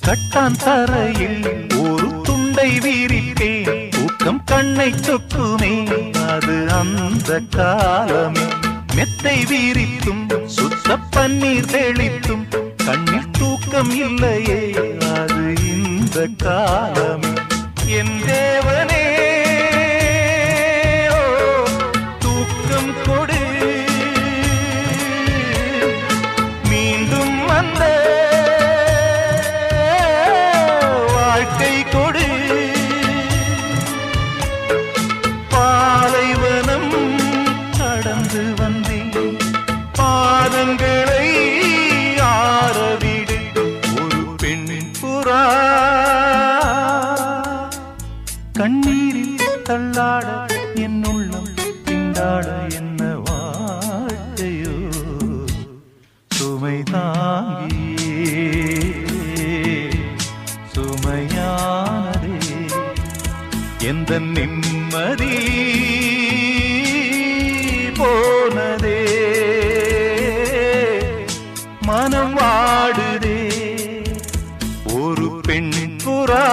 கட்டான் தரையில் ஒரு துண்டை வீரிப்பேன், தூக்கம் கண்ணை சொக்குமே அது அந்த காலமே. மெத்தை வீரித்தும் சுத்த பன்னீர் தெளித்தும் கண்ணில் தூக்கம் இல்லையே அது இந்த காலமே. என் தேவனே தூக்கம் கொடு, மீண்டும் வந்த வாழ்க்கை கொடு. பாலைவனம் கடந்து வந்தேன், பாதங்களை ஆரவிடு. ஒரு பெண்ணின் புறா கண்ணீரில் தள்ளாட என் உள்ளம் திண்டாட. என்ன வாழ்க்கையோ சுமை தாங்கியே சுமையானதே. எந்த நிம்மதி போனதே, மனம் வாடுதே. ஒரு பெண் புறா